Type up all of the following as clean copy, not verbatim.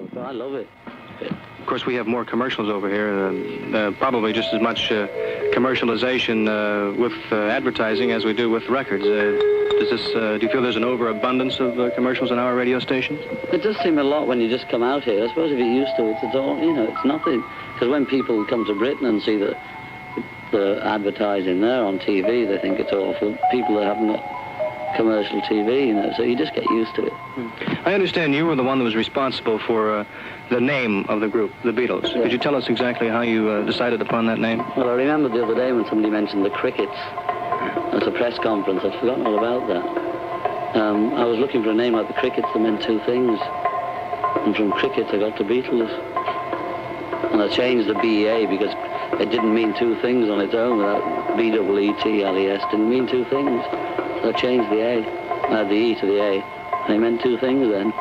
know, but I love it. Of course, we have more commercials over here, probably just as much commercialization with advertising as we do with records. Do you feel there's an overabundance of commercials in our radio stations? It does seem a lot when you just come out here. I suppose if you're used to it, it's all, you know, it's nothing. Because when people come to Britain and see the advertising there on TV, they think it's awful. People that haven't got commercial TV, you know, so you just get used to it. I understand you were the one that was responsible for the name of the group, the Beatles. Yeah. Could you tell us exactly how you decided upon that name? Well, I remember the other day when somebody mentioned the Crickets at a press conference. I'd forgotten all about that. I was looking for a name like the Crickets that meant two things. And from Crickets I got to Beatles. And I changed the BEA because it didn't mean two things on its own without B-E-E-T-L-E-S. Didn't mean two things. So I changed the A, the E to the A, and it meant two things then.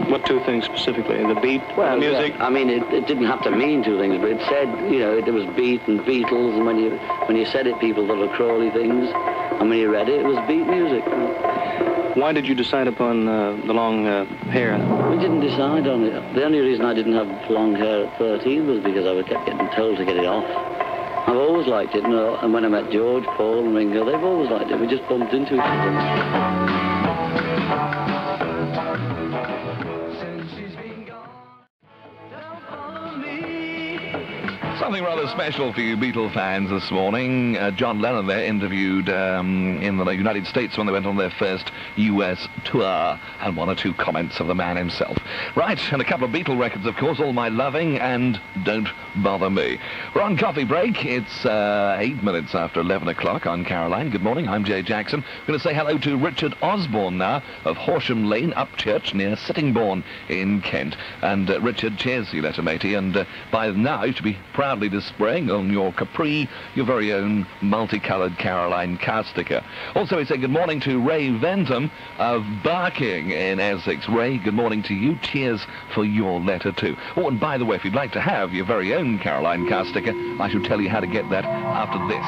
What two things specifically? The beat, the music? Yeah. I mean, it didn't have to mean two things, but it said, you know, it was beat and Beatles, and when you said it, people thought of Crawley things, and when you read it, it was beat music. Why did you decide upon the long hair? We didn't decide on it. The only reason I didn't have long hair at 13 was because I kept getting told to get it off. I've always liked it, and when I met George, Paul, and Ringo, they've always liked it. We just bumped into each other. Something rather special for you Beatle fans this morning. John Lennon there interviewed in the United States when they went on their first US tour, and one or two comments of the man himself. Right, and a couple of Beatle records, of course, All My Loving and Don't Bother Me. We're on coffee break. It's 8 minutes after 11 o'clock on Caroline. Good morning, I'm Jay Jackson. I'm going to say hello to Richard Osborne now of Horsham Lane, Upchurch, near Sittingbourne in Kent. And Richard, cheers, you letter matey, and by now you should be proudly displaying on your Capri your very own multicoloured Caroline car sticker. Also, we say good morning to Ray Ventham of Barking in Essex. Ray, good morning to you. Cheers for your letter too. Oh, and by the way, if you'd like to have your very own Caroline car sticker, I shall tell you how to get that after this.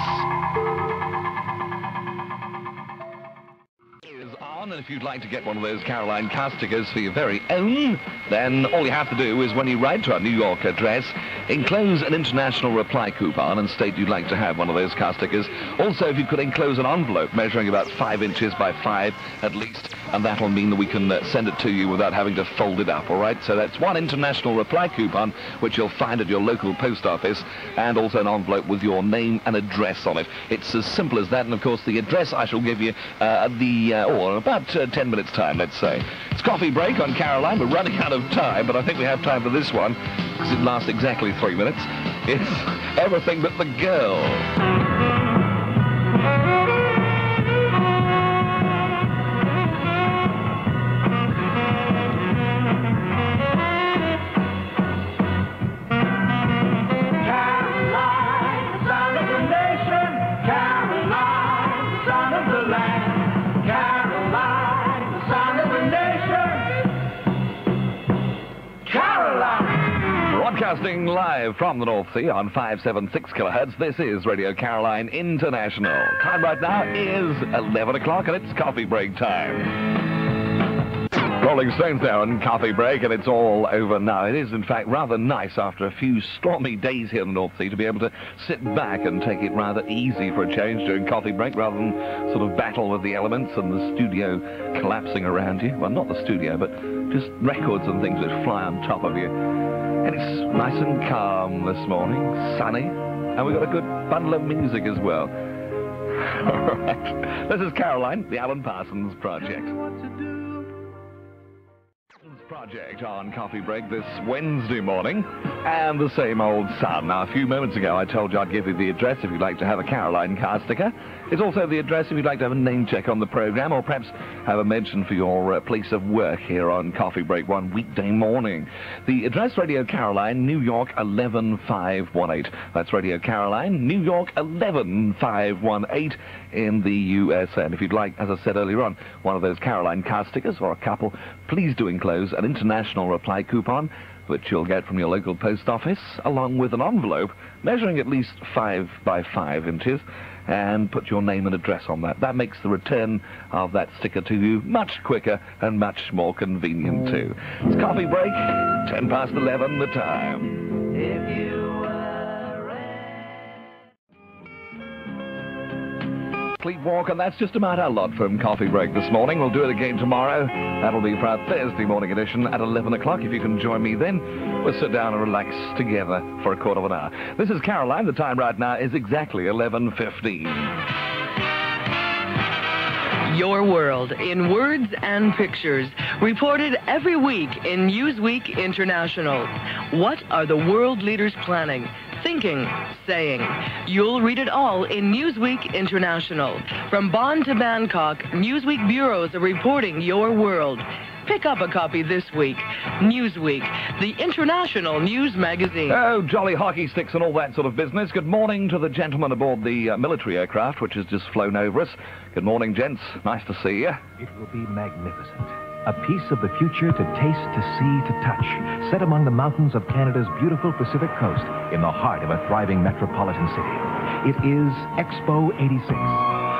And if you'd like to get one of those Caroline car stickers for your very own, then all you have to do is, when you write to our New York address, enclose an international reply coupon and state you'd like to have one of those car stickers. Also, if you could enclose an envelope measuring about 5 inches by 5 at least, and that'll mean that we can send it to you without having to fold it up, all right? So that's one international reply coupon, which you'll find at your local post office, and also an envelope with your name and address on it. It's as simple as that, and of course the address I shall give you about 10 minutes time, let's say. It's coffee break on Caroline. We're running out of time, but I think we have time for this one because it lasts exactly 3 minutes. It's Everything But the Girl. Broadcasting live from the North Sea on 576 kilohertz, this is Radio Caroline International. Time right now is 11 o'clock and it's coffee break time. Rolling Stones there on coffee break, and it's all over now. It is, in fact, rather nice after a few stormy days here in the North Sea to be able to sit back and take it rather easy for a change during coffee break rather than sort of battle with the elements and the studio collapsing around you. Well, not the studio, but just records and things that fly on top of you. And it's nice and calm this morning, sunny, and we've got a good bundle of music as well. All right. This is Caroline, the Alan Parsons Project. Project on coffee break this Wednesday morning, and the same old sun. Now, a few moments ago I told you I'd give you the address if you'd like to have a Caroline car sticker. It's also the address if you'd like to have a name check on the program, or perhaps have a mention for your place of work here on coffee break one weekday morning. The address, Radio Caroline, New York 11518. That's Radio Caroline, New York 11518 in the USA. And if you'd like, as I said earlier on, one of those Caroline car stickers or a couple, please do enclose an international reply coupon, which you'll get from your local post office, along with an envelope measuring at least 5 by 5 inches, and put your name and address on that. That makes the return of that sticker to you much quicker and much more convenient too. It's coffee break, 10 past 11 the time. If you Sleepwalk, and that's just about our lot from Coffee Break this morning. We'll do it again tomorrow. That'll be for our Thursday morning edition at 11 o'clock. If you can join me then, we'll sit down and relax together for a quarter of an hour. This is Caroline. The time right now is exactly 11:15. Your world in words and pictures, reported every week in Newsweek International. What are the world leaders planning, thinking, saying? You'll read it all in Newsweek International. From Bonn to Bangkok, Newsweek bureaus are reporting your world. Pick up a copy this week. Newsweek, the international news magazine. Oh, jolly hockey sticks and all that sort of business. Good morning to the gentleman aboard the military aircraft, which has just flown over us. Good morning, gents. Nice to see you. It will be magnificent. A piece of the future to taste, to see, to touch. Set among the mountains of Canada's beautiful Pacific coast in the heart of a thriving metropolitan city. It is Expo 86.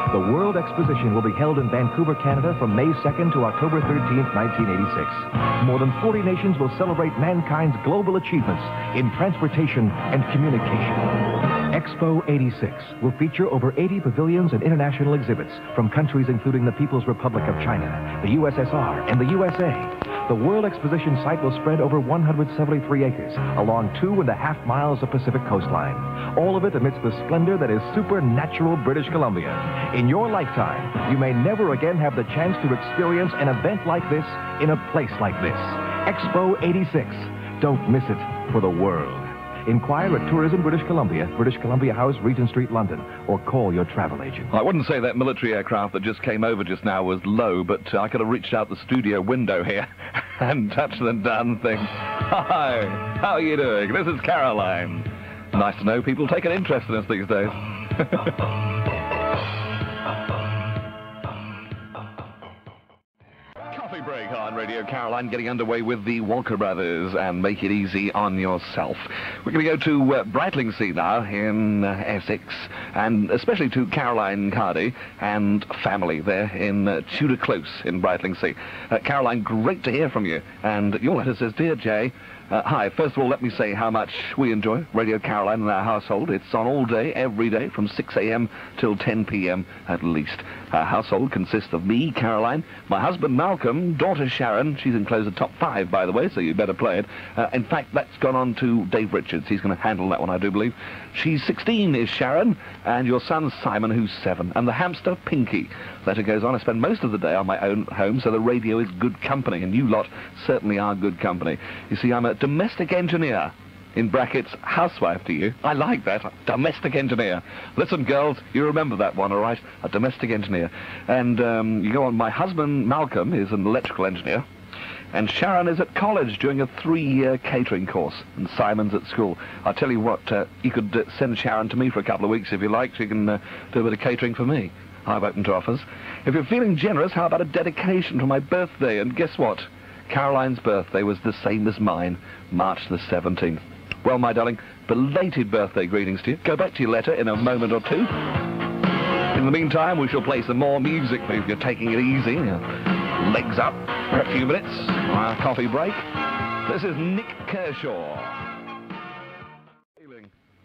The World Exposition will be held in Vancouver, Canada from May 2nd to October 13th, 1986. More than 40 nations will celebrate mankind's global achievements in transportation and communication. Expo 86 will feature over 80 pavilions and international exhibits from countries including the People's Republic of China, the USSR, and the USA. The World Exposition site will spread over 173 acres along 2.5 miles of Pacific coastline. All of it amidst the splendor that is supernatural British Columbia. In your lifetime, you may never again have the chance to experience an event like this in a place like this. Expo 86. Don't miss it for the world. Inquire at Tourism British Columbia House, Regent Street, London, or call your travel agent. I wouldn't say that military aircraft that just came over just now was low, but I could have reached out the studio window here and touched the darn thing. Hi, how are you doing? This is Caroline. Nice to know people take an interest in us these days. Coffee break on Radio Caroline, getting underway with the Walker Brothers and Make It Easy on Yourself. We're going to go to Brightlingsea now in Essex, and especially to Caroline Cardy and family there in Tudor Close in Brightlingsea. Caroline, great to hear from you. And your letter says, Dear Jay, hi, first of all, let me say how much we enjoy Radio Caroline in our household. It's on all day, every day, from 6 a.m. till 10 p.m. at least. Our household consists of me, Caroline, my husband, Malcolm, daughter, Sharon. She's in closer top 5, by the way, so you better play it. In fact, that's gone on to Dave Richards. He's going to handle that one, I do believe. She's 16, is Sharon, and your son, Simon, who's 7, and the hamster, Pinky. Letter goes on, I spend most of the day on my own home, so the radio is good company, and you lot certainly are good company. You see, I'm a domestic engineer, in brackets, housewife to you. I like that, domestic engineer. Listen, girls, you remember that one, all right? A domestic engineer. And you go on, my husband, Malcolm, is an electrical engineer, and Sharon is at college doing a 3-year catering course, and Simon's at school. I'll tell you what, you could send Sharon to me for a couple of weeks if you like, so you can do a bit of catering for me. I'm open to offers. If you're feeling generous, how about a dedication for my birthday? And guess what? Caroline's birthday was the same as mine, March the 17th. Well, my darling, belated birthday greetings to you. Go back to your letter in a moment or two. In the meantime, we shall play some more music if you're taking it easy. Legs up for a few minutes. Our coffee break. This is Nick Kershaw.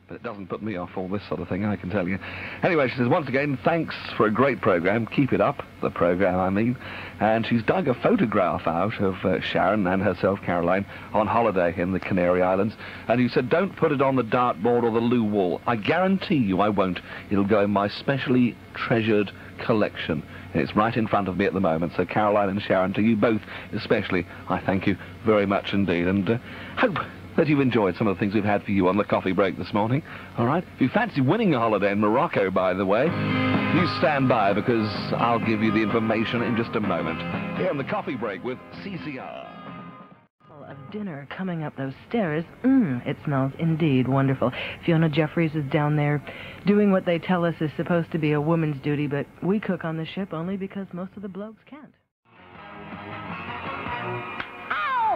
But it doesn't put me off all this sort of thing, I can tell you. Anyway, she says, once again, thanks for a great program. Keep it up, the program, I mean. And she's dug a photograph out of Sharon and herself, Caroline, on holiday in the Canary Islands. And you said, don't put it on the dartboard or the loo wall. I guarantee you I won't. It'll go in my specially treasured collection. It's right in front of me at the moment. So Caroline and Sharon, to you both especially, I thank you very much indeed. And hope that you've enjoyed some of the things we've had for you on the coffee break this morning. All right? If you fancy winning a holiday in Morocco, by the way, you stand by, because I'll give you the information in just a moment. Here on the coffee break with CCR. Of dinner coming up those stairs. It smells indeed wonderful. Fiona Jeffries is down there doing what they tell us is supposed to be a woman's duty, but we cook on the ship only because most of the blokes can't.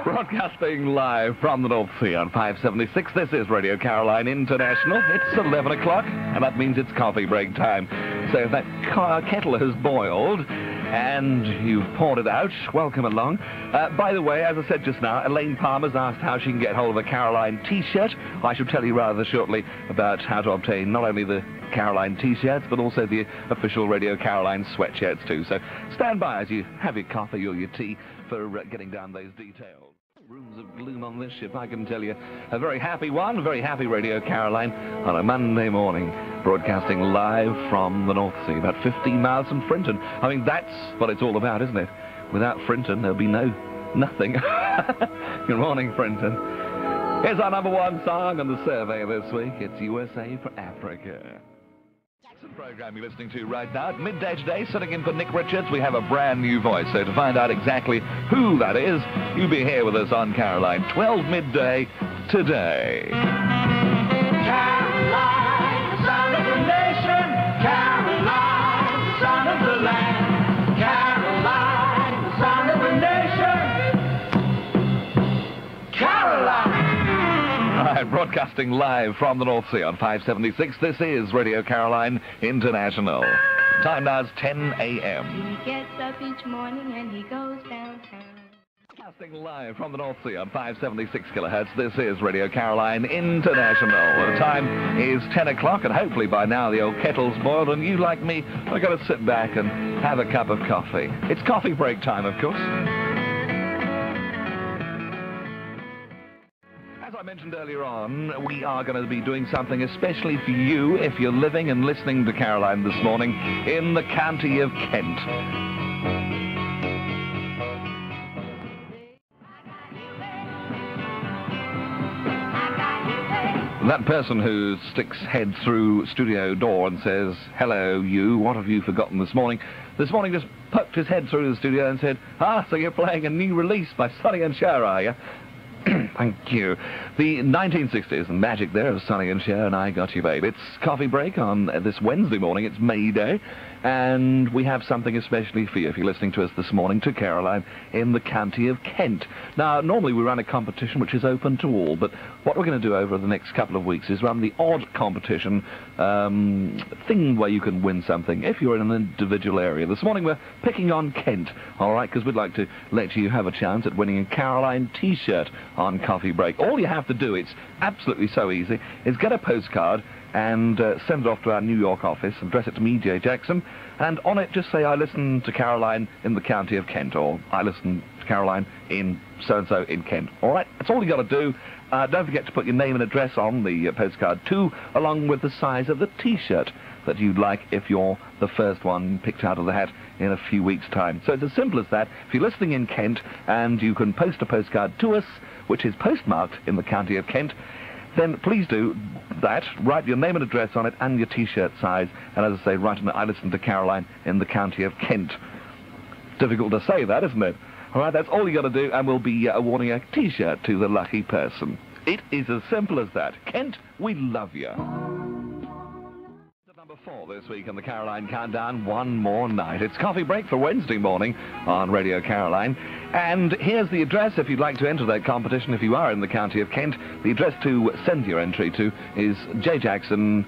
Broadcasting live from the North Sea on 576. This is Radio Caroline International. It's 11 o'clock, and that means it's coffee break time. So if that kettle has boiled and you've poured it out, welcome along. By the way, as I said just now, Elaine Palmer's asked how she can get hold of a Caroline T-shirt. I shall tell you rather shortly about how to obtain not only the Caroline T-shirts, but also the official Radio Caroline sweatshirts too. So stand by as you have your coffee or your tea for getting down those details. Rooms of gloom on this ship, I can tell you. A very happy one, very happy Radio Caroline on a Monday morning, broadcasting live from the North Sea, about 15 miles from Frinton. I mean, that's what it's all about, isn't it? Without Frinton, there'll be nothing. Good morning, Frinton. Here's our number one song on the survey this week. It's USA for Africa. The program you're listening to right now at midday today, sitting in for Nick Richards, we have a brand new voice. So to find out exactly who that is, you be here with us on Caroline, 12 midday today. Caroline, the son of the nation. Caroline, the son of the land. Caroline, the son of the nation. Caroline. Right, broadcasting live from the North Sea on 576. This is Radio Caroline International. Time now is 10 a.m. He gets up each morning and he goes downtown. Broadcasting live from the North Sea on 576 kilohertz. This is Radio Caroline International. The time is 10 o'clock, and hopefully by now the old kettle's boiled, and you, like me, are going to sit back and have a cup of coffee. It's coffee break time, of course. As I mentioned earlier on, we are going to be doing something especially for you if you're living and listening to Caroline this morning in the county of Kent. That person who sticks head through studio door and says, "Hello, you, what have you forgotten this morning?" This morning just poked his head through the studio and said, "Ah, so you're playing a new release by Sonny and Cher, are you?" Thank you. The 1960s and magic there of Sonny and Cher and I Got You Babe. It's coffee break on this Wednesday morning. It's May Day, and we have something especially for you if you're listening to us this morning to Caroline in the county of Kent. Now, normally we run a competition which is open to all, but what we're going to do over the next couple of weeks is run the odd competition thing where you can win something if you're in an individual area. This morning we're picking on Kent, all right, because we'd like to let you have a chance at winning a Caroline T-shirt on coffee break. All you have to do, it's absolutely so easy, is get a postcard and send it off to our New York office, address it to me, Jay Jackson, and on it just say, "I listen to Caroline in the county of Kent," or "I listen to Caroline in so-and-so in Kent." All right, that's all you got to do. Don't forget to put your name and address on the postcard too, along with the size of the T-shirt that you'd like if you're the first one picked out of the hat in a few weeks' time. So it's as simple as that. If you're listening in Kent and you can post a postcard to us, which is postmarked in the county of Kent, then please do that. Write your name and address on it and your T-shirt size. And as I say, write on it, "I listen to Caroline in the county of Kent." Difficult to say that, isn't it? All right, that's all you got to do, and we'll be awarding a T-shirt to the lucky person. It is as simple as that. Kent, we love you. Number 4 this week on the Caroline Countdown, one more night. It's coffee break for Wednesday morning on Radio Caroline. And here's the address if you'd like to enter that competition if you are in the county of Kent. The address to send your entry to is J. Jackson,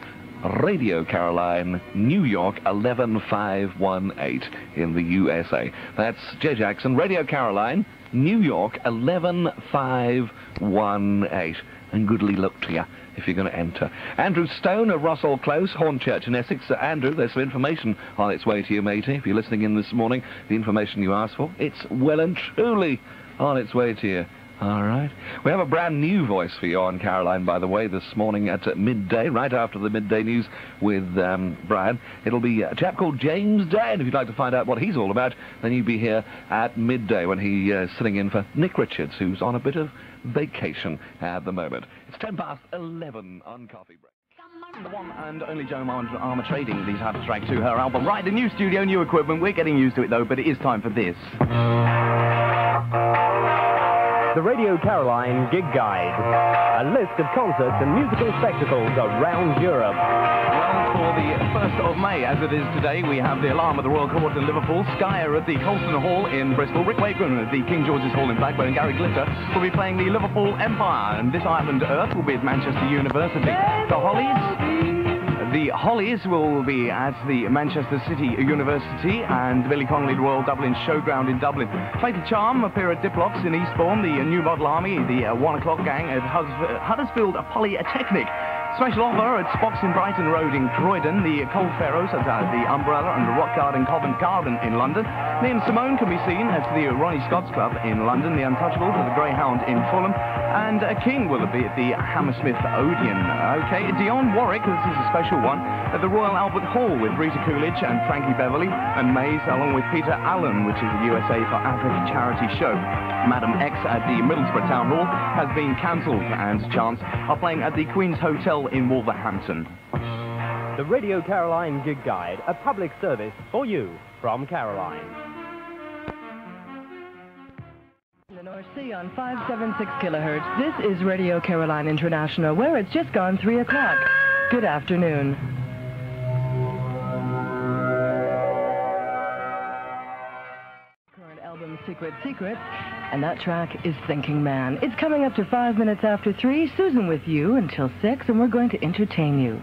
Radio Caroline, New York 11518 in the USA. That's J. Jackson, Radio Caroline, New York 11518. And goodly luck to you if you're going to enter. Andrew Stone of Rossall Close, Hornchurch in Essex. Andrew, there's some information on its way to you, matey. If you're listening in this morning, the information you asked for, it's well and truly on its way to you. All right. We have a brand new voice for you on Caroline, by the way, this morning at midday, right after the midday news with Brian. It'll be a chap called James Day, and if you'd like to find out what he's all about, then you'd be here at midday when he's sitting in for Nick Richards, who's on a bit of vacation at the moment. It's 11:10 on Coffee Break. The one and only Joan Armour Trading, these have track to her album. Right, the new studio, new equipment. We're getting used to it though, but it is time for this. the Radio Caroline Gig Guide. A list of concerts and musical spectacles around Europe. Well, for the 1st of May, as it is today, we have the Alarm at the Royal Court in Liverpool, Skyer at the Colston Hall in Bristol, Rick Wakeman at the King George's Hall in Blackburn, and Gary Glitter will be playing the Liverpool Empire, and This Island Earth will be at Manchester University. The Hollies will be at the Manchester City University, and Billy Connolly Royal Dublin Showground in Dublin. Fatal Charm appear at Diplox in Eastbourne, the New Model Army, the 1 o'clock gang at Huddersfield Polytechnic. Special offer at Spock's in Brighton Road in Croydon, the Cold Pharaohs at the Umbrella and the Rock Garden Covent Garden in London. Liam Simone can be seen at the Ronnie Scott's Club in London, the Untouchables at the Greyhound in Fulham, and King will be at the Hammersmith Odeon. Okay, Dionne Warwick, this is a special one, at the Royal Albert Hall with Rita Coolidge and Frankie Beverly and Mays, along with Peter Allen, which is the USA for Africa charity show. Madam X at the Middlesbrough Town Hall has been cancelled, and Chance are playing at the Queen's Hotel in Wolverhampton. The Radio Caroline Gig Guide, a public service for you from Caroline. The North Sea on 576 kilohertz. This is Radio Caroline International, where it's just gone 3 o'clock. Good afternoon. Current album Secret Secrets, and that track is Thinking Man. It's coming up to 5 minutes after 3. Susan with you until 6, and we're going to entertain you.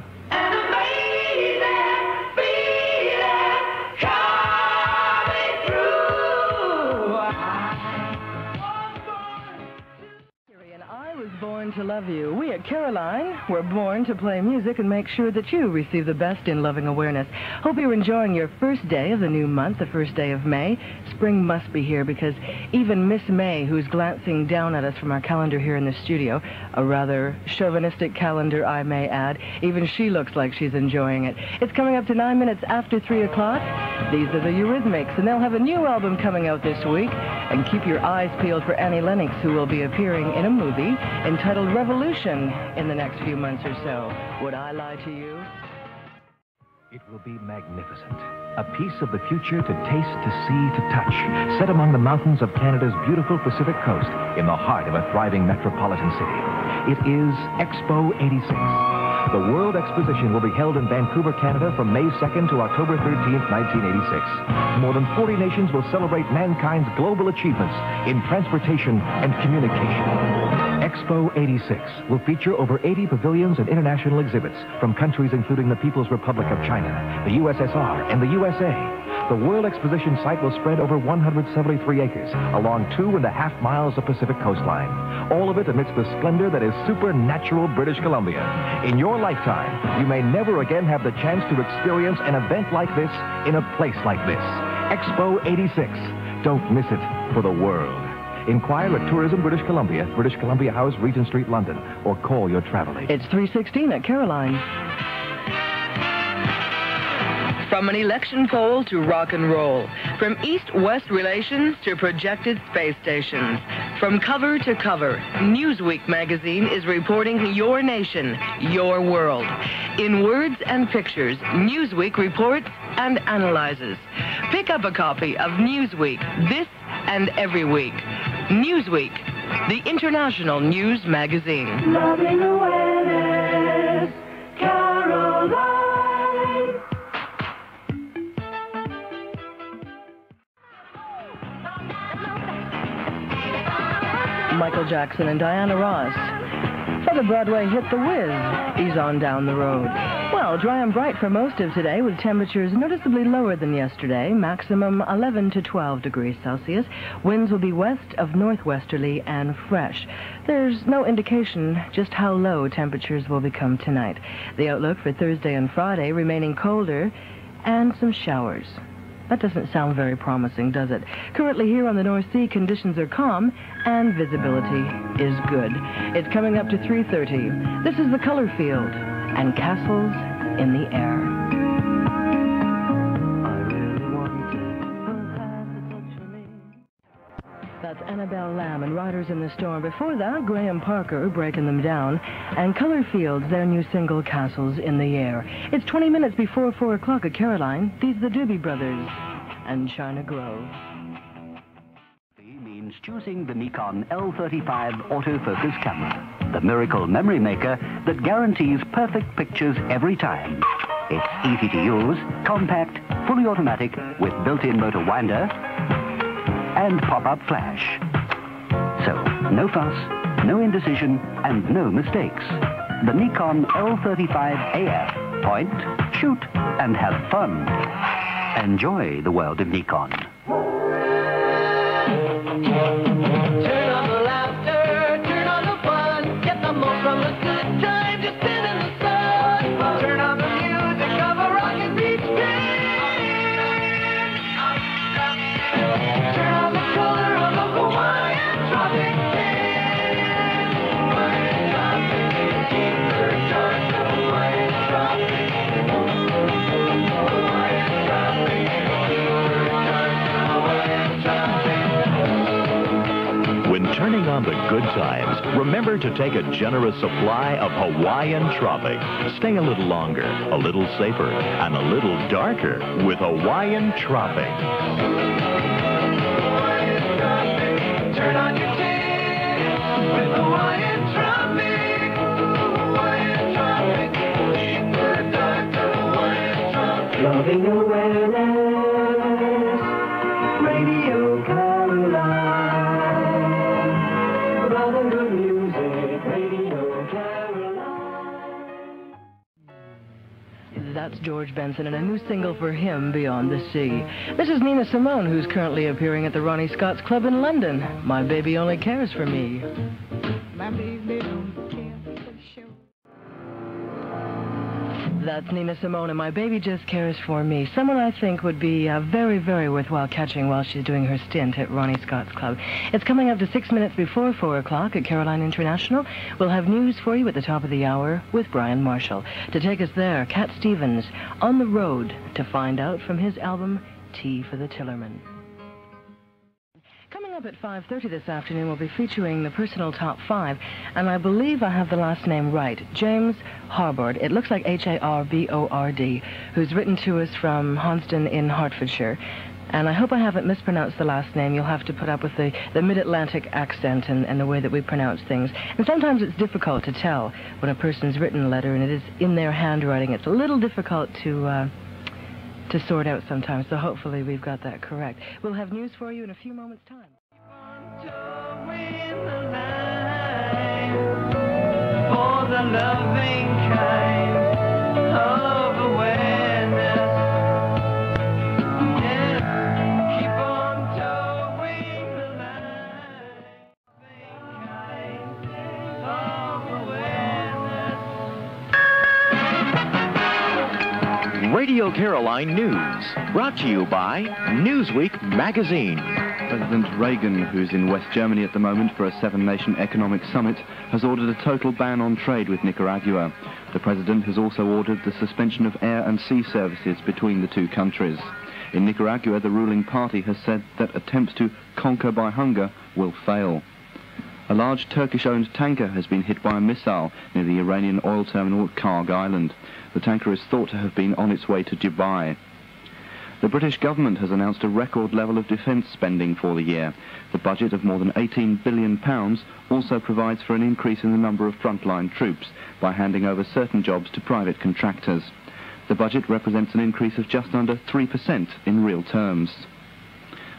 Born to love you. We at Caroline were born to play music and make sure that you receive the best in loving awareness. Hope you're enjoying your first day of the new month, the first day of May. Spring must be here because even Miss May, who's glancing down at us from our calendar here in the studio, a rather chauvinistic calendar, I may add, even she looks like she's enjoying it. It's coming up to 9 minutes after 3 o'clock. These are the Eurythmics, and they'll have a new album coming out this week. And keep your eyes peeled for Annie Lennox, who will be appearing in a movie entitled Revolution in the next few months or so. Would I lie to you? It will be magnificent. A piece of the future to taste, to see, to touch. Set among the mountains of Canada's beautiful Pacific coast in the heart of a thriving metropolitan city. It is Expo 86. The World Exposition will be held in Vancouver, Canada from May 2nd to October 13th, 1986. More than 40 nations will celebrate mankind's global achievements in transportation and communication. Expo 86 will feature over 80 pavilions and international exhibits from countries including the People's Republic of China, the USSR, and the USA. The World Exposition site will spread over 173 acres along 2.5 miles of Pacific coastline. All of it amidst the splendor that is supernatural British Columbia. In your lifetime, you may never again have the chance to experience an event like this in a place like this. Expo 86. Don't miss it for the world. Inquire at Tourism British Columbia House, Regent Street, London, or call your travel agent. It's 3:16 at Caroline. From an election poll to rock and roll, from East-West relations to projected space stations, from cover to cover, Newsweek magazine is reporting your nation, your world. In words and pictures, Newsweek reports and analyzes. Pick up a copy of Newsweek this and every week. Newsweek, the international news magazine. Loving awareness, Caroline. Michael Jackson and Diana Ross. For the Broadway hit The Wiz, Ease On Down the Road. Well, dry and bright for most of today with temperatures noticeably lower than yesterday, maximum 11 to 12 degrees Celsius. Winds will be west of northwesterly and fresh. There's no indication just how low temperatures will become tonight. The outlook for Thursday and Friday remaining colder and some showers. That doesn't sound very promising, does it? Currently here on the North Sea, conditions are calm and visibility is good. It's coming up to 3:30. This is the color field and castles in the air. That's Annabelle Lamb and Riders in the Storm. Before that, Graham Parker, Breaking Them Down, and Color Fields, their new single, Castles in the Air. It's 20 minutes before 4 o'clock at Caroline. These are the Doobie Brothers and China Grove. Means choosing the Nikon L35 autofocus camera, the miracle memory maker that guarantees perfect pictures every time. It's easy to use, compact, fully automatic with built-in motor winder and pop-up flash. So, no fuss, no indecision, and no mistakes. The Nikon L35AF. Point, shoot, and have fun. Enjoy the world of Nikon. Turn on the laughter, turn on the fun, get the most from the good times you spend in the sun. Turn on the music of a rockin' beach band. Turn on the color of a Hawaiian tropic band. Hawaiian tropic, deeper dark Hawaiian tropic. Hawaiian tropic, deeper dark Hawaiian tropic. When turning on the good times, remember to take a generous supply of Hawaiian Tropic. Stay a little longer, a little safer, and a little darker with Hawaiian Tropic. Hawaiian tropic, turn on your tin with Hawaiian tropic. Hawaiian tropic, deeper, darker Hawaiian tropic. Loving awareness, Radio Caroline. Loving good music, Radio Caroline. That's George Benson and a new single for him, Beyond the Sea. This is Nina Simone, who's currently appearing at the Ronnie Scott's Club in London. My Baby Only Cares for Me. My baby don't care for show. That's Nina Simone, and My Baby Just Cares for Me. Someone I think would be very, very worthwhile catching while she's doing her stint at Ronnie Scott's Club. It's coming up to 6 minutes before 4 o'clock at Caroline International. We'll have news for you at the top of the hour with Brian Marshall. To take us there, Cat Stevens, On the Road to Find Out from his album, Tea for the Tillerman. Coming up at 5:30 this afternoon, we'll be featuring the personal top 5, and I believe I have the last name right, James Harbord. It looks like Harbord, who's written to us from Honston in Hertfordshire. And I hope I haven't mispronounced the last name. You'll have to put up with the mid-Atlantic accent and the way that we pronounce things. And sometimes it's difficult to tell when a person's written a letter and it is in their handwriting. It's a little difficult to sort out sometimes, so hopefully we've got that correct. We'll have news for you in a few moments' time. For the loving kind of awareness. Yeah, keep on towing the line. Loving kind of awareness. Radio Caroline News, brought to you by Newsweek magazine. President Reagan, who's in West Germany at the moment for a seven-nation economic summit, has ordered a total ban on trade with Nicaragua. The president has also ordered the suspension of air and sea services between the two countries. In Nicaragua, the ruling party has said that attempts to conquer by hunger will fail. A large Turkish-owned tanker has been hit by a missile near the Iranian oil terminal at Karg Island. The tanker is thought to have been on its way to Dubai. The British government has announced a record level of defence spending for the year. The budget of more than £18 billion also provides for an increase in the number of frontline troops by handing over certain jobs to private contractors. The budget represents an increase of just under 3% in real terms.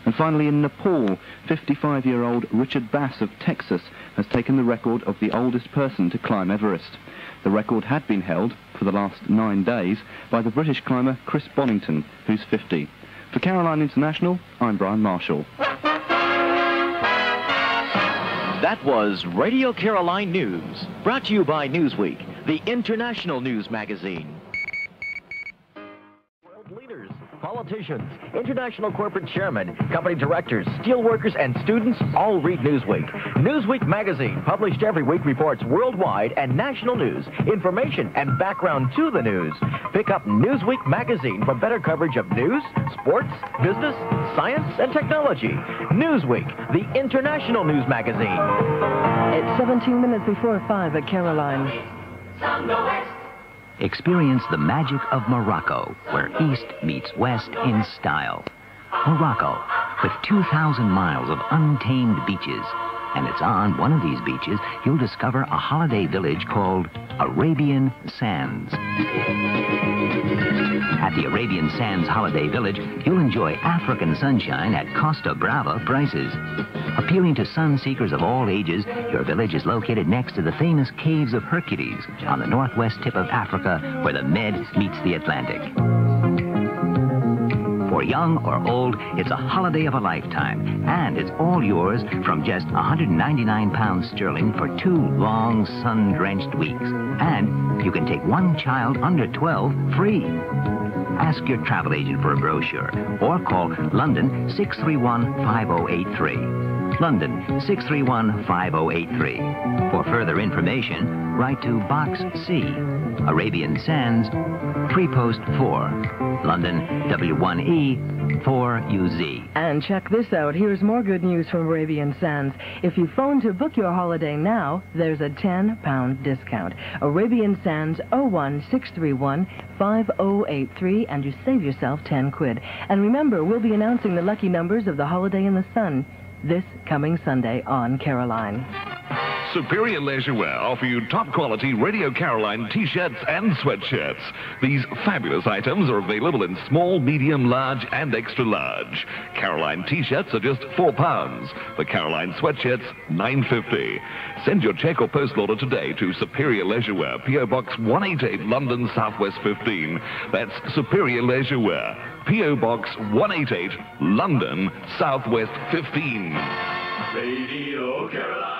And finally, in Nepal, 55-year-old Richard Bass of Texas has taken the record of the oldest person to climb Everest. The record had been held for the last 9 days by the British climber Chris Bonington, who's 50. For Caroline International, I'm Brian Marshall. That was Radio Caroline News, brought to you by Newsweek, the international news magazine. World leaders, politicians, international corporate chairmen, company directors, steelworkers, and students all read Newsweek. Newsweek magazine, published every week, reports worldwide and national news, information, and background to the news. Pick up Newsweek magazine for better coverage of news, sports, business, science, and technology. Newsweek, the international news magazine. It's 17 minutes before 5 at Caroline. Experience the magic of Morocco, where East meets West in style. Morocco, with 2,000 miles of untamed beaches. And it's on one of these beaches you'll discover a holiday village called Arabian Sands. At the Arabian Sands Holiday Village, you'll enjoy African sunshine at Costa Brava prices. Appealing to sun seekers of all ages, your village is located next to the famous Caves of Hercules on the northwest tip of Africa, where the Med meets the Atlantic. For young or old, it's a holiday of a lifetime, and it's all yours from just £199 sterling for 2 long, sun-drenched weeks. And you can take one child under 12 free. Ask your travel agent for a brochure, or call London 631-5083. London 631-5083. For further information, write to Box C, Arabian Sands, Free Post 4, London W1E 4UZ. And check this out. Here's more good news from Arabian Sands. If you phone to book your holiday now, there's a £10 discount. Arabian Sands 01631-5083, and you save yourself 10 quid. And remember, we'll be announcing the lucky numbers of the Holiday in the Sun this coming Sunday on Caroline. Superior Leisure Wear offer you top-quality Radio Caroline T-shirts and sweatshirts. These fabulous items are available in small, medium, large, and extra large. Caroline T-shirts are just £4. The Caroline sweatshirts, $9.50. Send your cheque or postal order today to Superior Leisure Wear, P.O. Box 188, London, Southwest 15. That's Superior Leisure Wear, P.O. Box 188, London, Southwest 15. Radio Caroline.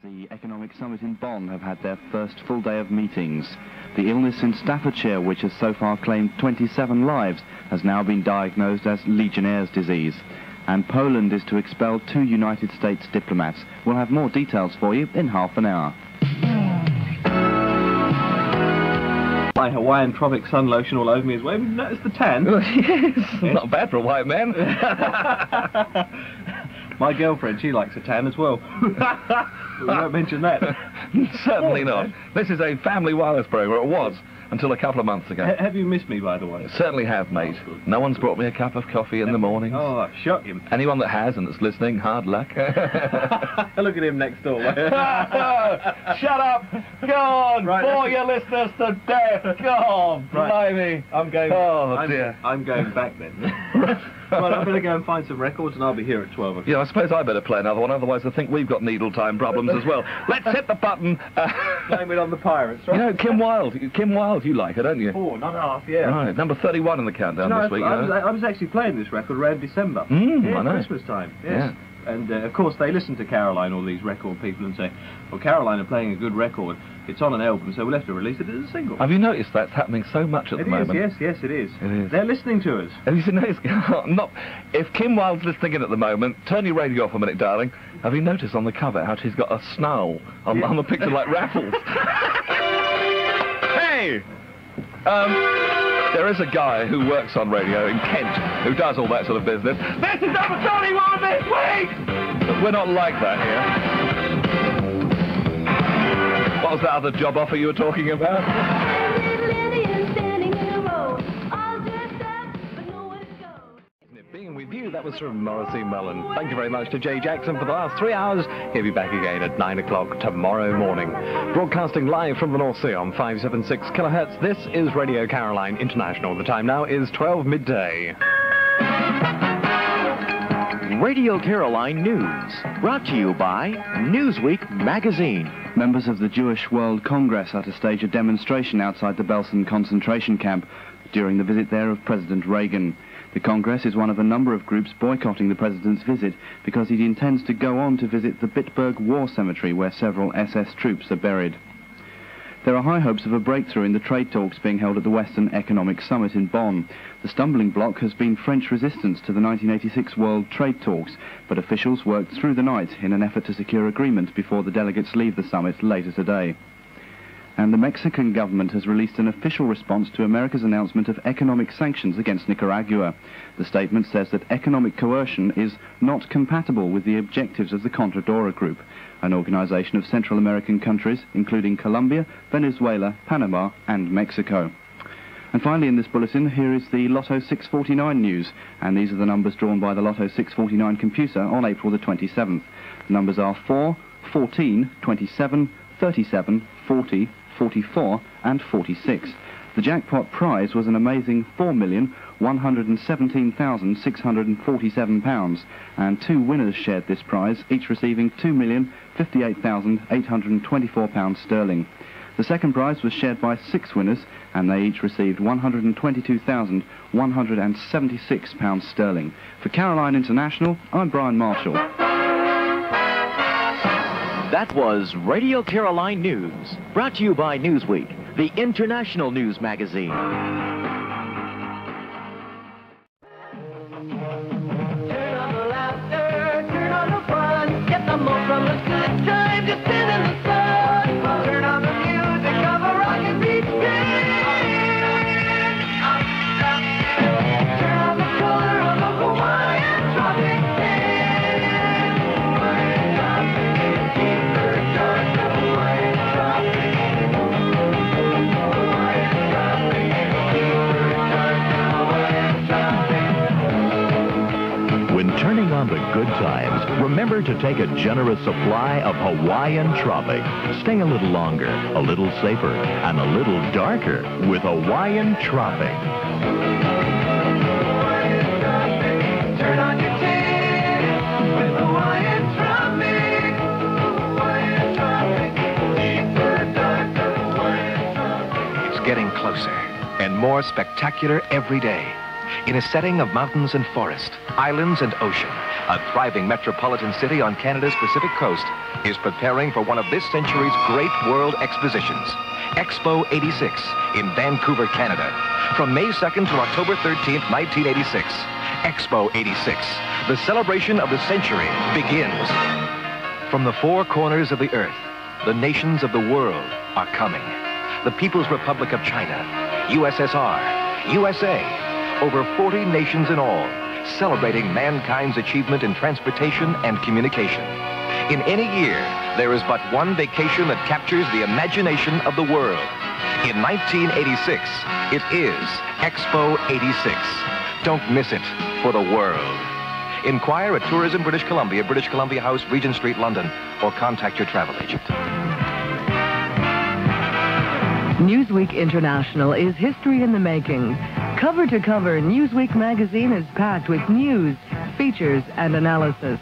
The Economic Summit in Bonn have had their first full day of meetings. The illness in Staffordshire, which has so far claimed 27 lives, has now been diagnosed as Legionnaire's disease. And Poland is to expel 2 United States diplomats. We'll have more details for you in half an hour. My Hawaiian Tropic Sun Lotion all over me as well. Have you noticed the tan? Yes. Not bad for a white man. My girlfriend, she likes a tan as well. We won't mention that. Certainly not. This is a family wireless program. It was until a couple of months ago. Have you missed me, by the way? Certainly have, mate. No one's brought me a cup of coffee in the morning. Oh, shock him. Anyone that has and that's listening, hard luck. Look at him next door. Shut up! Go on! Right, bore your listeners to death! Go on! Right. Blimey! I'm going... Oh, dear. I'm going back then. Well, I better go and find some records and I'll be here at 12 o'clock. Yeah, I suppose I better play another one, otherwise I think we've got needle time problems as well. Let's hit the button. Blame it on the Pirates, right? You know, Kim Wilde, you like her, don't you? 4.5, yeah. Right, number 31 in the countdown this week. I was actually playing this record around December. I know. Christmas time, yes. Yeah. And, of course, they listen to Caroline, all these record people, and say, well, Caroline are playing a good record. It's on an album, so we'll have to release it as a single. Have you noticed that's happening so much at the moment? Yes, it is. It is. They're listening to us. Have you noticed? If Kim Wilde's listening in at the moment, turn your radio off a minute, darling. Have you noticed on the cover how she's got a snarl on the picture like Raffles? Hey! There is a guy who works on radio in Kent who does all that sort of business. This is number 31 this week! But we're not like that here. What was that other job offer you were talking about? Being with you, that was from Morrissey Mullen. Thank you very much to Jay Jackson for the last 3 hours. He'll be back again at 9 o'clock tomorrow morning. Broadcasting live from the North Sea on 576 kilohertz, this is Radio Caroline International. The time now is 12 midday. Radio Caroline News, brought to you by Newsweek magazine. Members of the Jewish World Congress are to stage a demonstration outside the Belsen concentration camp during the visit there of President Reagan. The Congress is one of a number of groups boycotting the president's visit because he intends to go on to visit the Bitburg War Cemetery where several SS troops are buried. There are high hopes of a breakthrough in the trade talks being held at the Western Economic Summit in Bonn. The stumbling block has been French resistance to the 1986 World Trade Talks, but officials worked through the night in an effort to secure agreement before the delegates leave the summit later today. And the Mexican government has released an official response to America's announcement of economic sanctions against Nicaragua. The statement says that economic coercion is not compatible with the objectives of the Contradora Group, an organization of Central American countries, including Colombia, Venezuela, Panama, and Mexico. And finally in this bulletin, here is the Lotto 649 news, and these are the numbers drawn by the Lotto 649 computer on April the 27th. The numbers are 4, 14, 27, 37, 40, 44 and 46. The jackpot prize was an amazing £4,117,647, and 2 winners shared this prize, each receiving £2,058,824 sterling. The second prize was shared by 6 winners, and they each received £122,176 sterling. For Caroline International, I'm Brian Marshall. That was Radio Caroline News, brought to you by Newsweek, the international news magazine. Turn on the laughter, turn on the fun, get the most from the good times, just sit in the sun. Turn on the music of a rockin' beat band. Turn on the color of the Hawaiian tropic sand. Hawaiian tropic, deeper dark Hawaiian tropic. Hawaiian tropic, deeper dark Hawaiian tropic. When turning on the good times, remember to take a generous supply of Hawaiian Tropic. Stay a little longer, a little safer, and a little darker with Hawaiian Tropic. Turn on your tin with Hawaiian Tropic. Hawaiian Tropic, deeper, darker Hawaiian Tropic. It's getting closer and more spectacular every day. In a setting of mountains and forest, islands and ocean, a thriving metropolitan city on Canada's Pacific coast is preparing for one of this century's great world expositions, Expo 86 in Vancouver, Canada. From May 2nd to October 13th, 1986, Expo 86, the celebration of the century, begins. From the 4 corners of the earth, the nations of the world are coming. The People's Republic of China, USSR, USA, over 40 nations in all, celebrating mankind's achievement in transportation and communication. In any year, there is but one vacation that captures the imagination of the world. In 1986, it is Expo 86. Don't miss it for the world. Inquire at Tourism British Columbia, British Columbia House, Regent Street, London, or contact your travel agent. Newsweek International is history in the making. Cover to cover, Newsweek magazine is packed with news, features, and analysis.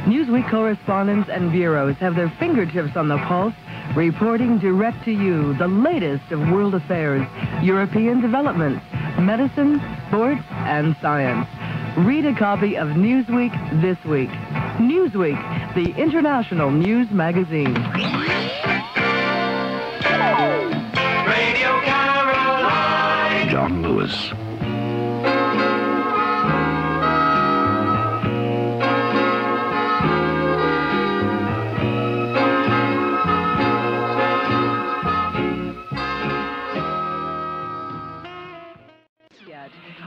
Newsweek correspondents and bureaus have their fingertips on the pulse, reporting direct to you the latest of world affairs, European developments, medicine, sports, and science. Read a copy of Newsweek this week. Newsweek, the international news magazine. Radio Caroline. John Lewis.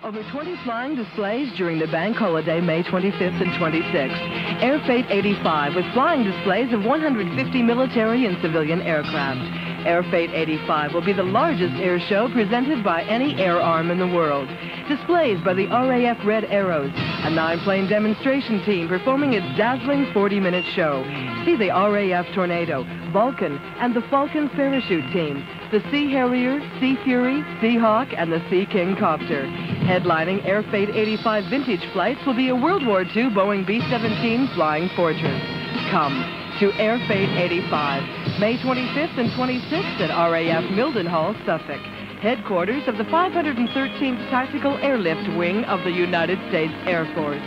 Over 20 flying displays during the bank holiday May 25th and 26th. Air Fate 85 with flying displays of 150 military and civilian aircraft. Air Fate 85 will be the largest air show presented by any air arm in the world. Displays by the RAF Red Arrows, a 9-plane demonstration team performing its dazzling 40-minute show. See the RAF Tornado, Vulcan, and the Falcon parachute team, the Sea Harrier, Sea Fury, Seahawk, and the Sea King copter. Headlining Air Fate 85 vintage flights will be a World War II Boeing B-17 Flying Fortress. Come to Air Fate 85, May 25th and 26th at RAF Mildenhall, Suffolk, headquarters of the 513th Tactical Airlift Wing of the United States Air Force.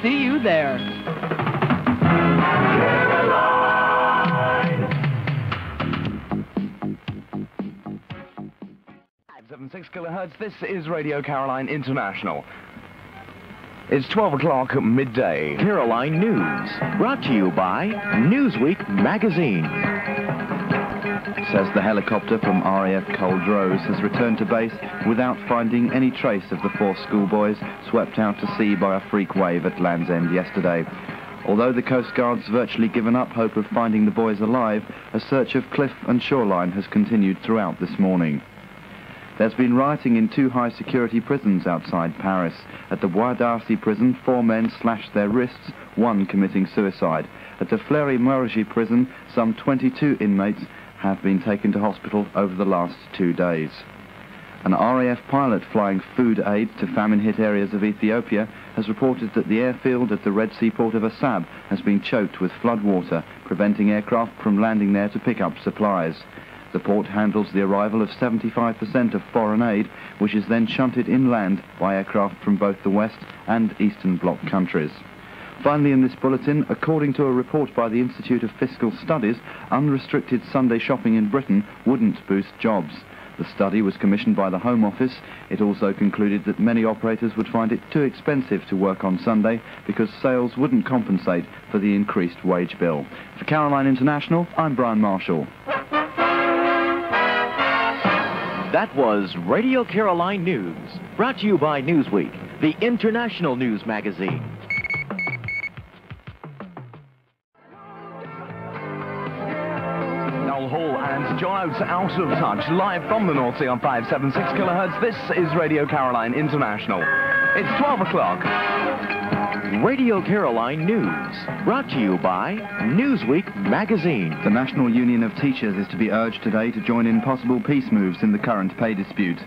See you there. 76 kilohertz, this is Radio Caroline International. It's 12 o'clock midday. Caroline News, brought to you by Newsweek magazine. Says the helicopter from RAF Culdrose has returned to base without finding any trace of the 4 schoolboys swept out to sea by a freak wave at Land's End yesterday. Although the Coast Guard's virtually given up hope of finding the boys alive, a search of cliff and shoreline has continued throughout this morning. There's been rioting in 2 high-security prisons outside Paris. At the Bois d'Arcy prison, 4 men slashed their wrists, 1 committing suicide. At the Fleury-Mérogis prison, some 22 inmates have been taken to hospital over the last 2 days. An RAF pilot flying food aid to famine-hit areas of Ethiopia has reported that the airfield at the Red Sea port of Assab has been choked with floodwater, preventing aircraft from landing there to pick up supplies. The port handles the arrival of 75% of foreign aid, which is then shunted inland by aircraft from both the West and Eastern Bloc countries. Finally, in this bulletin, according to a report by the Institute of Fiscal Studies, unrestricted Sunday shopping in Britain wouldn't boost jobs. The study was commissioned by the Home Office. It also concluded that many operators would find it too expensive to work on Sunday because sales wouldn't compensate for the increased wage bill. For Caroline International, I'm Brian Marshall. That was Radio Caroline News, brought to you by Newsweek, the international news magazine. Noel Hall and John Oates, Out of Touch, live from the North Sea on 576 kHz. This is Radio Caroline International. It's 12 o'clock. Radio Caroline News, brought to you by Newsweek magazine. The National Union of Teachers is to be urged today to join in possible peace moves in the current pay dispute.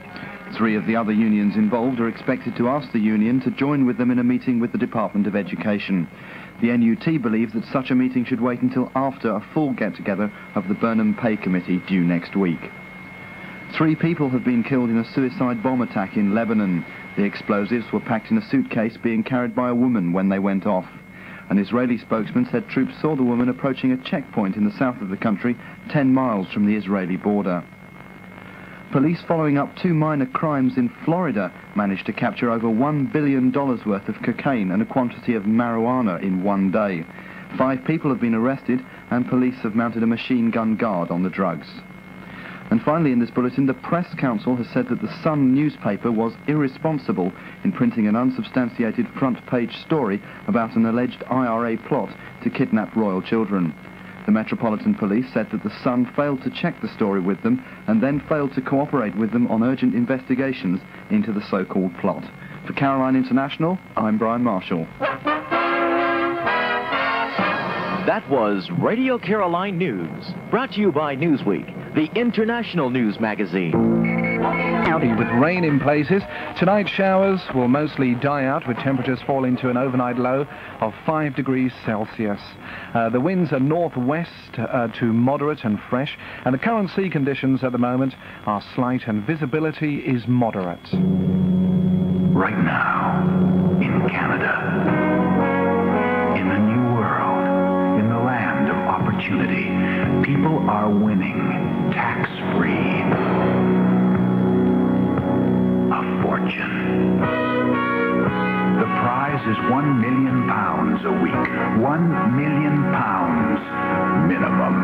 3 of the other unions involved are expected to ask the union to join with them in a meeting with the Department of Education. The NUT believes that such a meeting should wait until after a full get-together of the Burnham Pay Committee due next week. 3 people have been killed in a suicide bomb attack in Lebanon. The explosives were packed in a suitcase being carried by a woman when they went off. An Israeli spokesman said troops saw the woman approaching a checkpoint in the south of the country, 10 miles from the Israeli border. Police following up 2 minor crimes in Florida managed to capture over $1 billion worth of cocaine and a quantity of marijuana in one day. 5 people have been arrested and police have mounted a machine gun guard on the drugs. And finally, in this bulletin, the Press Council has said that the Sun newspaper was irresponsible in printing an unsubstantiated front-page story about an alleged IRA plot to kidnap royal children. The Metropolitan Police said that the Sun failed to check the story with them and then failed to cooperate with them on urgent investigations into the so-called plot. For Caroline International, I'm Brian Marshall. That was Radio Caroline News, brought to you by Newsweek, the international news magazine. Cloudy with rain in places. Tonight showers will mostly die out with temperatures falling to an overnight low of 5 degrees Celsius. The winds are northwest to moderate and fresh, and the current sea conditions at the moment are slight and visibility is moderate. Right now, in Canada, in the New World, in the land of opportunity, people are winning tax-free. A fortune. The prize is £1 million a week. £1 million minimum.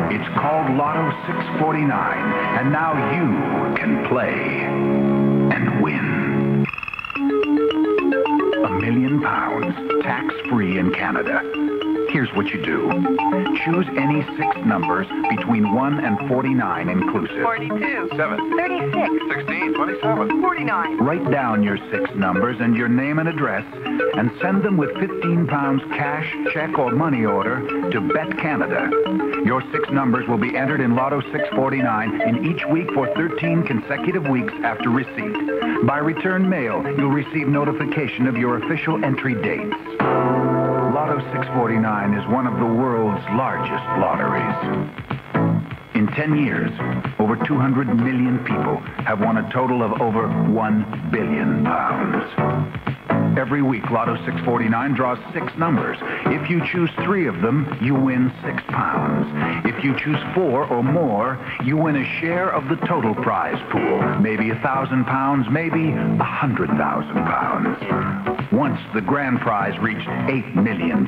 It's called Lotto 649, and now you can play and win. £1 million, tax-free in Canada. Here's what you do. Choose any 6 numbers between 1 and 49 inclusive. 42. 7. 36. 16. 27. 49. Write down your 6 numbers and your name and address and send them with £15 cash, check, or money order to Bet Canada. Your 6 numbers will be entered in Lotto 649 in each week for 13 consecutive weeks after receipt. By return mail, you'll receive notification of your official entry dates. Lotto 649 is one of the world's largest lotteries. In 10 years, over 200 million people have won a total of over £1 billion. Every week, Lotto 649 draws 6 numbers. If you choose 3 of them, you win £6. If you choose 4 or more, you win a share of the total prize pool. Maybe £1,000, maybe £100,000. Once the grand prize reached £8 million.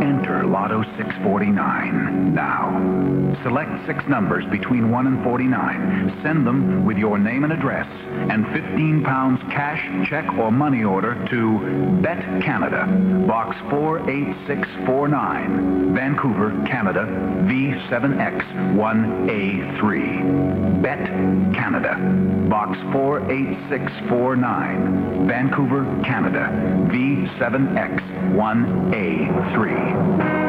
Enter Lotto Lotto 649 now. Select 6 numbers between 1 and 49. Send them with your name and address and £15 cash, check, or money order to Bet Canada, Box 48649, Vancouver, Canada, V7X1A3. Bet Canada, Box 48649, Vancouver, Canada, V7X1A3.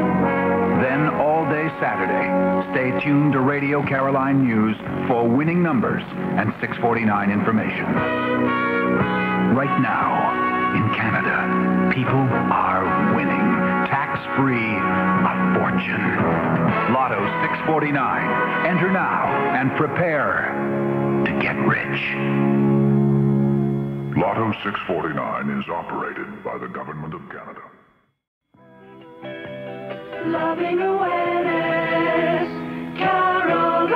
Then all day Saturday, stay tuned to Radio Caroline News for winning numbers and 649 information. Right now, in Canada, people are winning. Tax-free, a fortune. Lotto 649. Enter now and prepare to get rich. Lotto 649 is operated by the Government of Canada. Loving awareness, Caroline.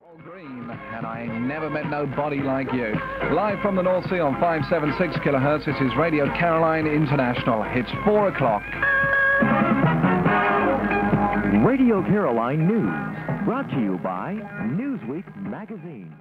All green, and I never met nobody like you. Live from the North Sea on 576 kilohertz, this is Radio Caroline International. It's 4 o'clock. Radio Caroline News, brought to you by Newsweek magazine.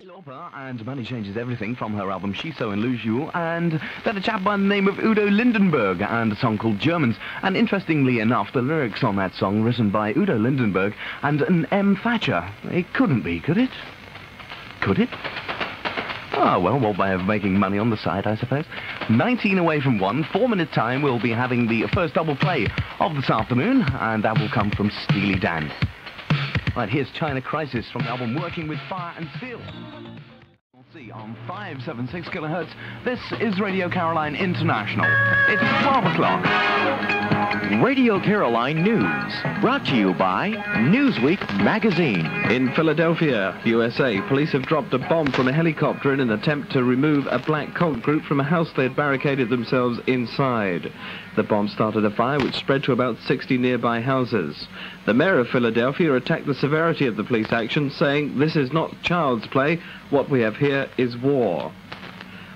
Lauper and Money Changes Everything from her album Shiso and Lose You, and then a chap by the name of Udo Lindenberg and a song called Germans. And interestingly enough, the lyrics on that song written by Udo Lindenberg and an M. Thatcher. It couldn't be, could it? Could it? Oh, well, what way of making money on the side, I suppose. 19 away from 1, 4-minute time, we'll be having the first double play of this afternoon, and that will come from Steely Dan. Right, here's China Crisis from the album Working with Fire and Steel. We'll see on 576 kilohertz. This is Radio Caroline International. It's 12 o'clock. Radio Caroline News, brought to you by Newsweek magazine. In Philadelphia, USA, police have dropped a bomb from a helicopter in an attempt to remove a black cult group from a house they had barricaded themselves inside. The bomb started a fire which spread to about 60 nearby houses. The mayor of Philadelphia attacked the severity of the police action, saying, "This is not child's play. What we have here is war."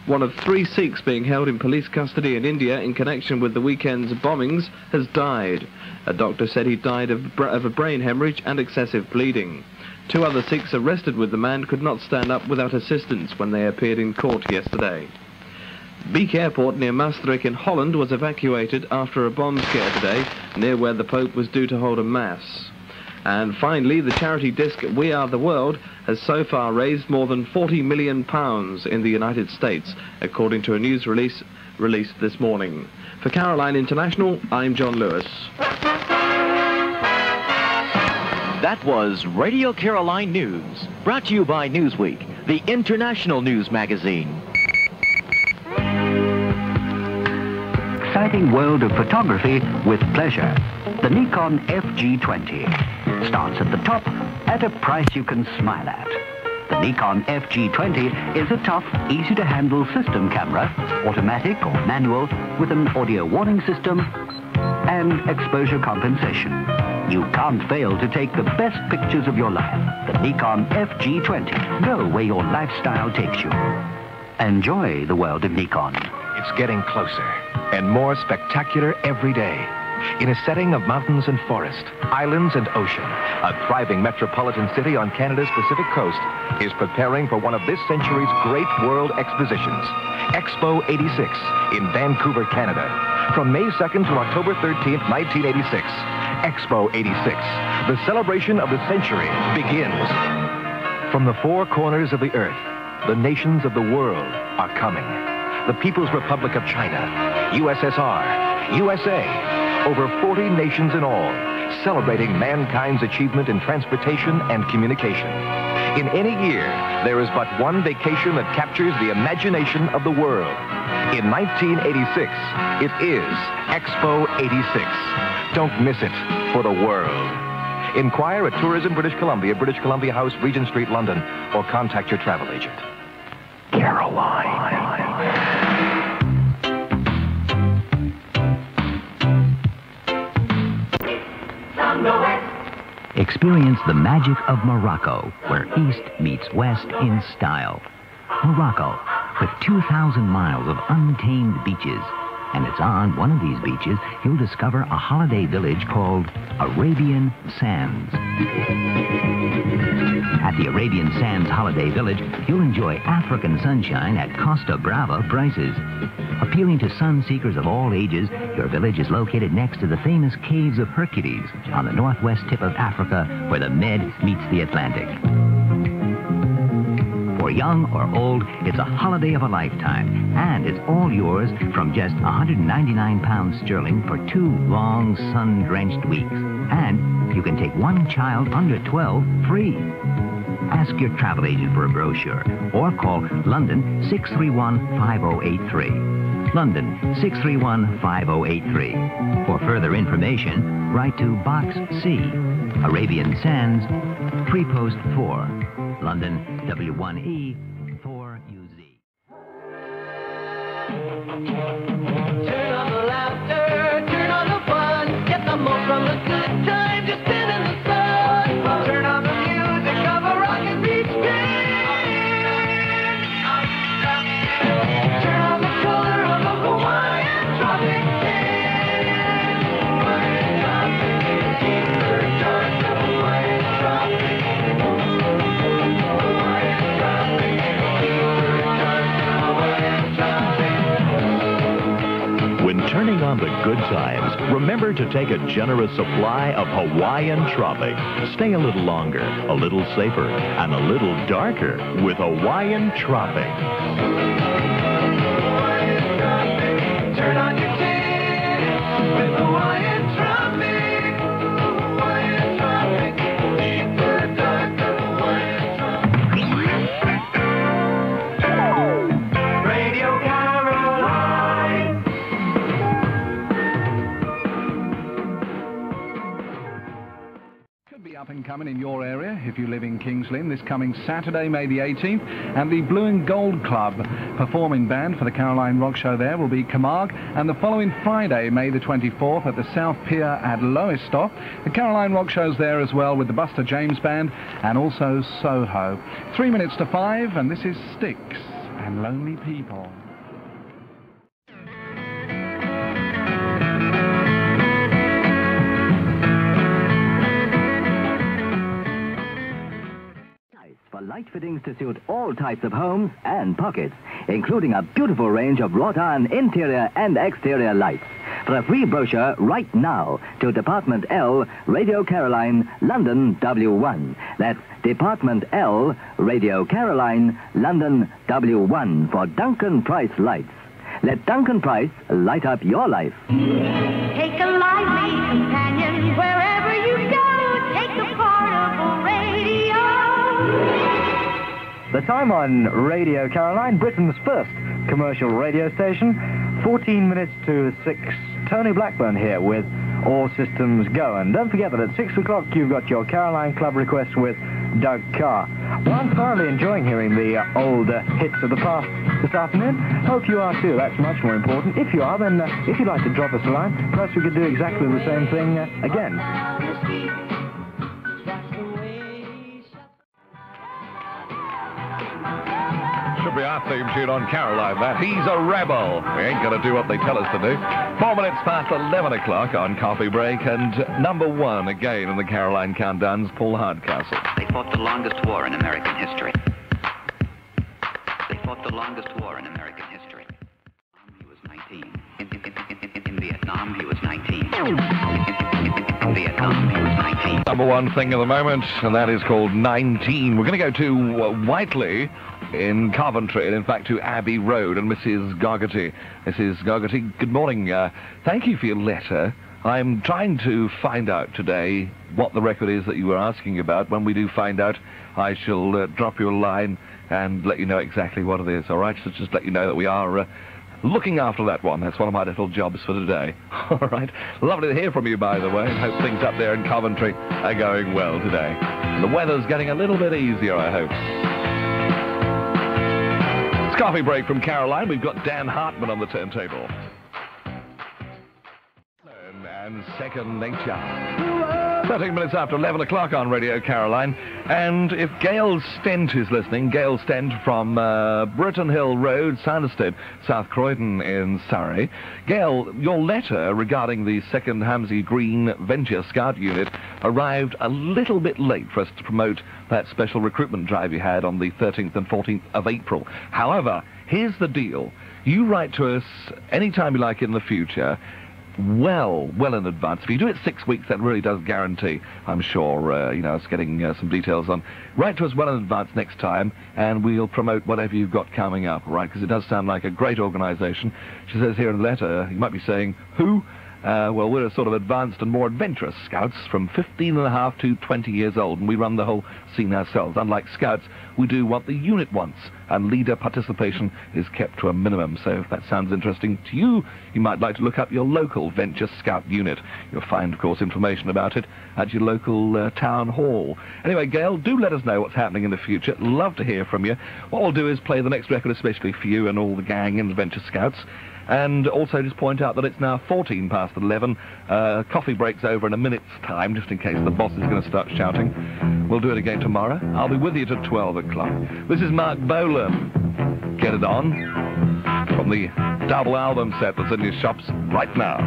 One of 3 Sikhs being held in police custody in India in connection with the weekend's bombings has died. A doctor said he died of a brain hemorrhage and excessive bleeding. 2 other Sikhs arrested with the man could not stand up without assistance when they appeared in court yesterday. Beek Airport near Maastricht in Holland was evacuated after a bomb scare today near where the Pope was due to hold a mass. And finally, the charity disc We Are the World has so far raised more than £40 million in the United States, according to a news release released this morning. For Caroline International, I'm John Lewis. That was Radio Caroline News, brought to you by Newsweek, the international news magazine. Exciting world of photography with pleasure. The Nikon FG20 starts at the top at a price you can smile at. The Nikon FG20 is a tough, easy-to-handle system camera, automatic or manual, with an audio warning system and exposure compensation. You can't fail to take the best pictures of your life. The Nikon FG20. Go where your lifestyle takes you. Enjoy the world of Nikon. It's getting closer and more spectacular every day. In a setting of mountains and forest, islands and ocean, a thriving metropolitan city on Canada's Pacific coast is preparing for one of this century's great world expositions, Expo 86 in Vancouver, Canada. From May 2nd to October 13th, 1986, Expo 86, the celebration of the century, begins. From the 4 corners of the earth, the nations of the world are coming. The People's Republic of China, USSR, USA, over 40 nations in all, celebrating mankind's achievement in transportation and communication. In any year, there is but one vacation that captures the imagination of the world. In 1986, it is Expo 86. Don't miss it for the world. Inquire at Tourism British Columbia House, Regent Street, London, or contact your travel agent. Caroline. Experience the magic of Morocco, where East meets West in style. Morocco, with 2,000 miles of untamed beaches. And it's on one of these beaches you'll discover a holiday village called Arabian Sands. At the Arabian Sands Holiday Village, you'll enjoy African sunshine at Costa Brava prices. Appealing to sun seekers of all ages, your village is located next to the famous Caves of Hercules on the northwest tip of Africa where the Med meets the Atlantic. For young or old, it's a holiday of a lifetime, and it's all yours from just £199 sterling for 2 long, sun-drenched weeks. And you can take one child under 12 free. Ask your travel agent for a brochure, or call London 631-5083. London 631-5083. For further information, write to Box C, Arabian Sands, Free Post 4, London W1E 4UZ. Turn on the laughter, turn on the fun, get the most from the good times you spend in the sun. Turn on the music of a rockin' beach band. Turn on the color of a Hawaiian tropic tan. Hawaiian tropic, deeper, darker Hawaiian tropic. When turning on the good times, remember to take a generous supply of Hawaiian Tropic. Stay a little longer, a little safer, and a little darker with Hawaiian Tropic. Turn on your tan with Hawaiian tropic. Hawaiian tropic, deeper, darker Hawaiian tropic. Radio Caroline. Could be up and coming in your area if you live in Kings Lynn this coming Saturday, May the 18th. And the Blue and Gold Club performing band for the Caroline Rock Show there will be Camargue. And the following Friday, May the 24th, at the South Pier at Lowestoft, the Caroline Rock Show's there as well with the Buster James Band and also Soho. 3 minutes to 5, and this is Styx and Lonely People. For light fittings to suit all types of homes and pockets, including a beautiful range of wrought-iron interior and exterior lights. For a free brochure right now to Department L, Radio Caroline, London W1. That's Department L, Radio Caroline, London W1 for Duncan Price lights. Let Duncan Price light up your life. Take a lively companion wherever you go. Take a portable radio. The time on Radio Caroline, Britain's first commercial radio station, 14 minutes to 6. Tony Blackburn here with All Systems Go. And don't forget that at 6 o'clock you've got your Caroline Club request with Doug Carr. Well, I'm thoroughly enjoying hearing the old hits of the past this afternoon. Hope you are too. That's much more important. If you are, then if you'd like to drop us a line, perhaps we could do exactly the same thing again. Should be our theme tune on Caroline, that. He's a rebel. We ain't going to do what they tell us to do. 4 minutes past 11 o'clock on Coffee Break, and number 1 again in the Caroline Countdown's Paul Hardcastle. They fought the longest war in American history. They fought the longest war in American history. He was 19. In Vietnam, he was 19. In Vietnam, he was 19. Number 1 thing of the moment, and that is called 19. We're going to go to Whiteley in Coventry, and in fact to Abbey Road, and Mrs. Gogarty. Mrs. Gogarty, good morning. Thank you for your letter. I'm trying to find out today what the record is that you were asking about. When we do find out, I shall drop you a line and let you know exactly what it is, all right? So just let you know that we are looking after that one. That's one of my little jobs for today. All right? Lovely to hear from you, by the way. I hope things up there in Coventry are going well today. The weather's getting a little bit easier, I hope. It's Coffee Break from Caroline. We've got Dan Hartman on the turntable. And Second Nature. 13 minutes after 11 o'clock on Radio Caroline. And if Gail Stent is listening, Gail Stent from Britton Hill Road, Sanderstead, South Croydon in Surrey. Gail, your letter regarding the 2nd Hamsey Green Venture Scout Unit arrived a little bit late for us to promote that special recruitment drive you had on the 13th and 14th of April. However, here's the deal. You write to us anytime you like in the future, well in advance. If you do it 6 weeks, that really does guarantee, I'm sure, us getting some details on. Write to us well in advance next time, and we'll promote whatever you've got coming up, right? Because it does sound like a great organisation. She says here in the letter, you might be saying, who? Well, we're a sort of advanced and more adventurous scouts from 15 and a half to 20 years old, and we run the whole scene ourselves. Unlike scouts, we do what the unit wants, and leader participation is kept to a minimum. So if that sounds interesting to you, you might like to look up your local Venture Scout unit. You'll find, of course, information about it at your local town hall. Anyway, Gail, do let us know what's happening in the future. Love to hear from you. What we'll do is play the next record especially for you and all the gang in the Venture Scouts. And also just point out that it's now 14 past 11. Coffee break's over in a minute's time, just in case the boss is going to start shouting. We'll do it again tomorrow. I'll be with you till 12 o'clock. This is Mark Bolan. Get It On, from the double album set that's in your shops right now.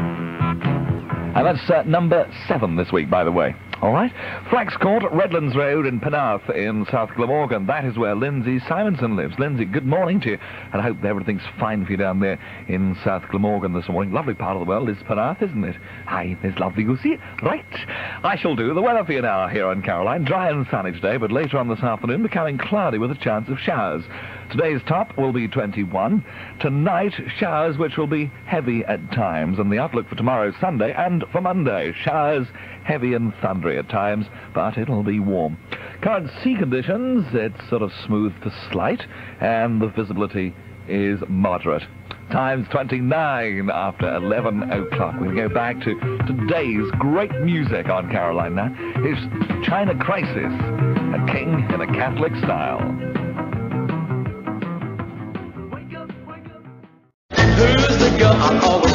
And that's number 7 this week, by the way. All right. Flax Court, Redlands Road in Penarth in South Glamorgan. That is where Lindsay Simonson lives. Lindsay, good morning to you. And I hope everything's fine for you down there in South Glamorgan this morning. Lovely part of the world is Penarth, isn't it? Aye, it's lovely to see it. Right. I shall do the weather for you now here on Caroline. Dry and sunny today, but later on this afternoon becoming cloudy with a chance of showers. Today's top will be 21. Tonight, showers which will be heavy at times. And the outlook for tomorrow, Sunday, and for Monday, showers heavy and thundery at times, but it'll be warm. Current sea conditions, it's sort of smooth to slight, and the visibility is moderate. Time's 29 after 11 o'clock. We'll go back to today's great music on Caroline now. It's China Crisis, a king in a Catholic style. Who's the girl I'm always